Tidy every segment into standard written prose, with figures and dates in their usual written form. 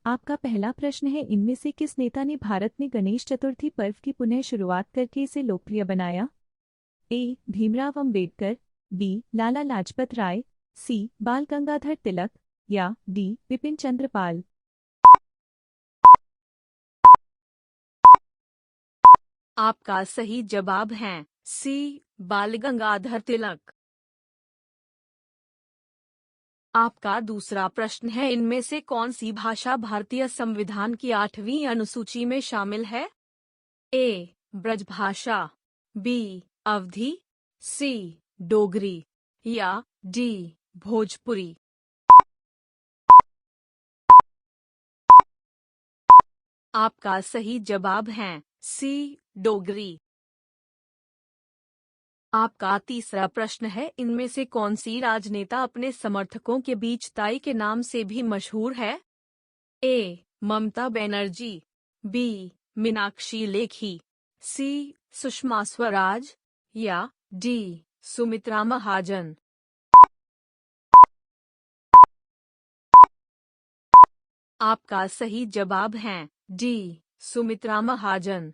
आपका पहला प्रश्न है, इनमें से किस नेता ने भारत में गणेश चतुर्थी पर्व की पुनः शुरुआत करके इसे लोकप्रिय बनाया? ए. भीमराव अंबेडकर, बी. लाला लाजपत राय, सी. बाल गंगाधर तिलक या डी. बिपिन चंद्र पाल। आपका सही जवाब है सी, बाल गंगाधर तिलक। आपका दूसरा प्रश्न है, इनमें से कौन सी भाषा भारतीय संविधान की 8वीं अनुसूची में शामिल है? ए. ब्रजभाषा, बी. अवधी, सी. डोगरी या डी. भोजपुरी। आपका सही जवाब है सी, डोगरी। आपका तीसरा प्रश्न है, इनमें से कौन सी राजनेता अपने समर्थकों के बीच ताई के नाम से भी मशहूर है? ए. ममता बनर्जी, बी. मीनाक्षी लेखी, सी. सुषमा स्वराज या डी. सुमित्रा महाजन। आपका सही जवाब है डी. सुमित्रा महाजन।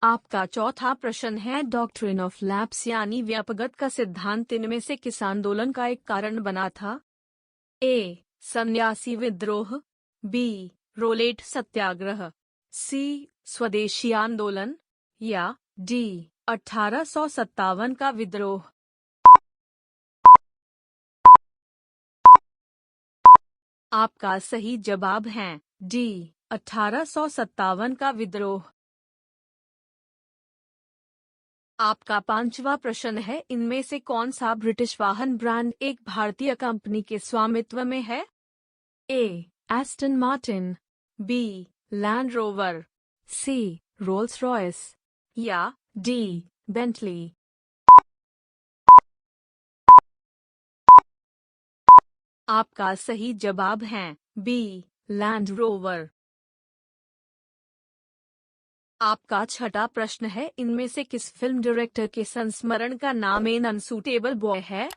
आपका चौथा प्रश्न है, डॉक्ट्रिन ऑफ लैप्स यानी व्यापगत का सिद्धांत इनमें से किस आंदोलन का एक कारण बना था? ए. सन्यासी विद्रोह, बी. रोलेट सत्याग्रह, सी. स्वदेशी आंदोलन या डी. 1857 का विद्रोह। आपका सही जवाब है डी. 1857 का विद्रोह। आपका पांचवा प्रश्न है, इनमें से कौन सा ब्रिटिश वाहन ब्रांड एक भारतीय कंपनी के स्वामित्व में है? A. Aston Martin, B. Land Rover, C. Rolls Royce या डी. बेंटली। आपका सही जवाब है बी. Land rover. आपका छठा प्रश्न है, इनमें से किस फिल्म डायरेक्टर के संस्मरण का नाम एन अनसूटेबल बॉय है?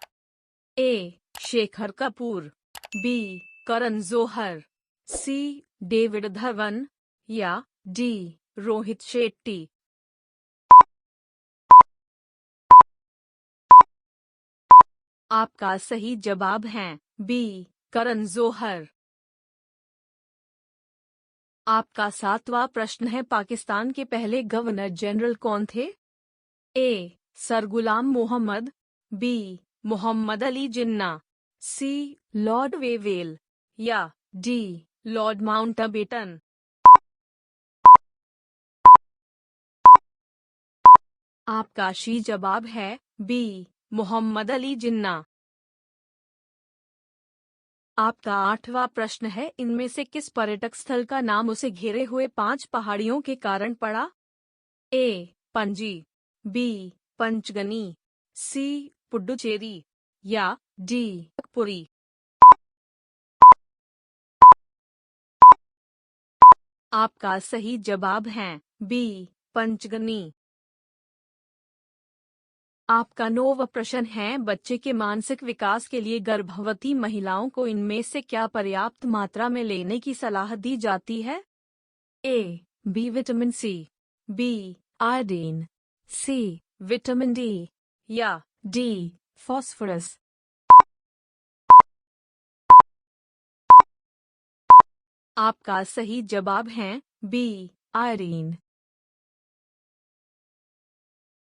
ए. शेखर कपूर, बी. करण जौहर, सी. डेविड धवन या डी. रोहित शेट्टी। आपका सही जवाब है बी. करण जौहर। आपका सातवां प्रश्न है, पाकिस्तान के पहले गवर्नर जनरल कौन थे? ए. सर गुलाम मोहम्मद, बी. मोहम्मद अली जिन्ना, सी. लॉर्ड वेवेल या डी. Lord Mountbatten. आपका सही जवाब है बी. मोहम्मद अली जिन्ना। आपका आठवां प्रश्न है, इनमें से किस पर्यटक स्थल का नाम उसे घेरे हुए 5 पहाड़ियों के कारण पड़ा? ए. पणजी, बी. पंचगनी, सी. पुडुचेरी या डी. पुरी। आपका सही जवाब है बी. पंचगनी। आपका नौवां प्रश्न है, बच्चे के मानसिक विकास के लिए गर्भवती महिलाओं को इनमें से क्या पर्याप्त मात्रा में लेने की सलाह दी जाती है? A. B vitamin C, B. Iodine, C. Vitamin D या डी. फास्फोरस। आपका सही जवाब है बी. आयोडीन।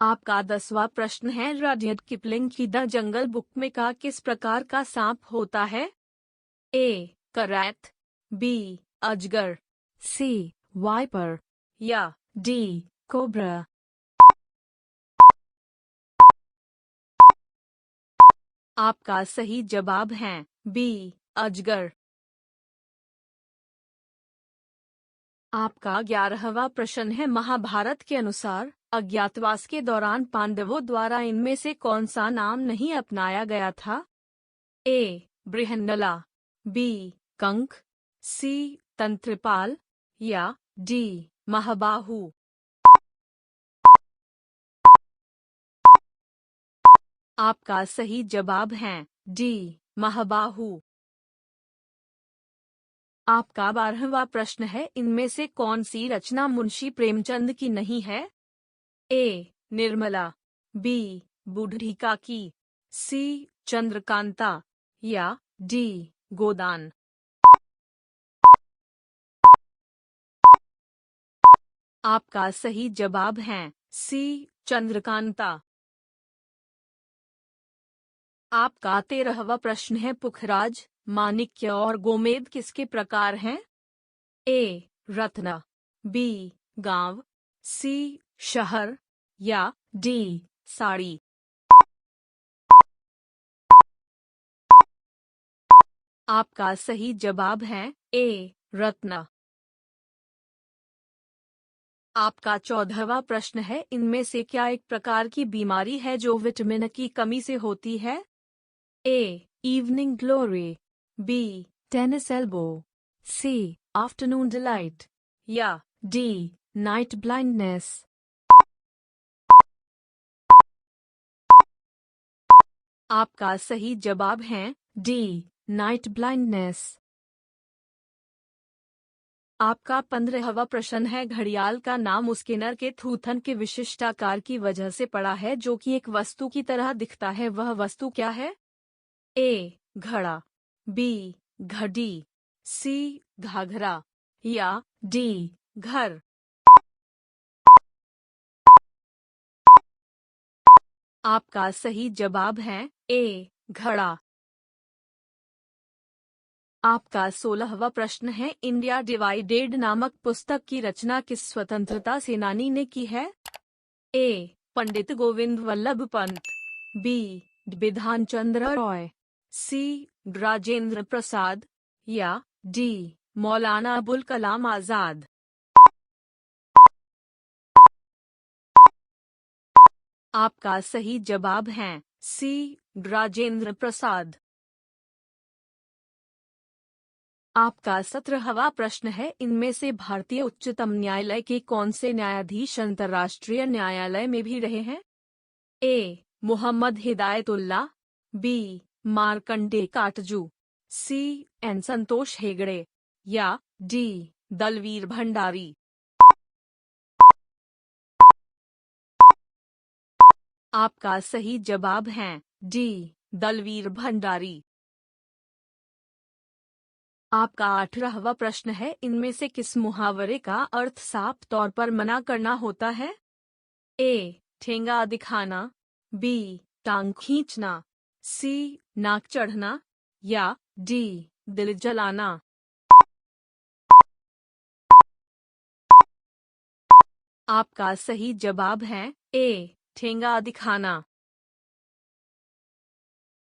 आपका 10वां प्रश्न है, रडयर्ड किपलिंग की द जंगल बुक में का किस प्रकार का सांप होता है? ए. करैत, बी. अजगर, सी. वाइपर या डी. कोबरा। आपका सही जवाब है बी. अजगर। आपका 11वां प्रश्न है, महाभारत के अनुसार अज्ञातवास के दौरान पांडवों द्वारा इनमें से कौन सा नाम नहीं अपनाया गया था? ए. बृहन्नला, बी. कंक, सी. तंत्रपाल या डी. महाबाहु। आपका सही जवाब है डी. महाबाहु। आपका 12वां प्रश्न है, इनमें से कौन सी रचना मुंशी प्रेमचंद की नहीं है? ए. निर्मला, बी. बूढ़ी काकी, सी. चंद्रकांता या डी. गोदान। आपका सही जवाब है सी. चंद्रकांता। आपका 13वां प्रश्न है, पुखराज, माणिक्य और गोमेद किसके प्रकार हैं? ए. रत्न, बी. गांव, सी. शहर या डी. साड़ी। आपका सही जवाब है ए. रत्न। आपका 14वां प्रश्न है, इनमें से क्या एक प्रकार की बीमारी है जो विटामिन की कमी से होती है? A. Evening glory, B. Tennis elbow, C. Afternoon delight या डी. Night blindness. आपका सही जवाब है डी. Night blindness. आपका 15वां प्रश्न है, घड़ियाल का नाम उसके नर के थूथन के विशिष्ट आकार की वजह से पड़ा है जो कि एक वस्तु की तरह दिखता है, वह वस्तु क्या है? ए. घड़ा, बी. घड़ी, सी. घाघरा या डी. घर। आपका सही जवाब है ए. घड़ा। आपका 16वां प्रश्न है, इंडिया डिवाइडेड नामक पुस्तक की रचना किस स्वतंत्रता सेनानी ने की है? ए. पंडित गोविंद वल्लभ पंत, बी. बिधान चंद्र रॉय, सी. राजेंद्र प्रसाद या डी. मौलाना अबुल कलाम आजाद। आपका सही जवाब है सी. राजेंद्र प्रसाद। आपका 17वां प्रश्न है, इनमें से भारतीय उच्चतम न्यायालय के कौन से न्यायाधीश अंतर्राष्ट्रीय न्यायालय में भी रहे हैं? ए. मोहम्मद हिदायतुल्ला, बी. मार्कंडे काटजू, सी. एन संतोष हेगड़े या डी. दलवीर भंडारी। आपका सही जवाब है डी. दलवीर भंडारी। आपका 18वां प्रश्न है, इनमें से किस मुहावरे का अर्थ साफ तौर पर मना करना होता है? ए. ठेंगा दिखाना, बी. टांग खींचना, सी. नाक चढ़ना या डी. दिल जलाना। आपका सही जवाब है ए. ठेंगा दिखाना।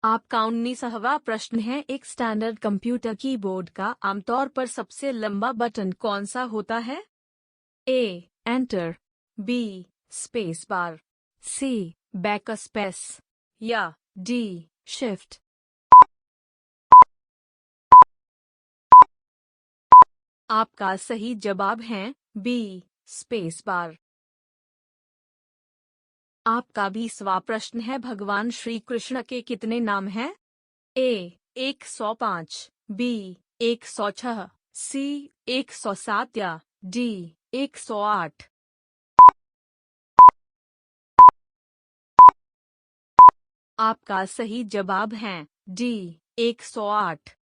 आपका 19वां प्रश्न है, एक स्टैंडर्ड कंप्यूटर कीबोर्ड का आमतौर पर सबसे लंबा बटन कौन सा होता है? A. Enter, B. Space bar, C. Backspace या डी. शिफ्ट। आपका सही जवाब है बी. स्पेस बार। आपका 20वां प्रश्न है, भगवान श्री कृष्ण के कितने नाम हैं? ए. 105, बी. 106, सी. 107 या डी. 108। आपका सही जवाब है डी. 108।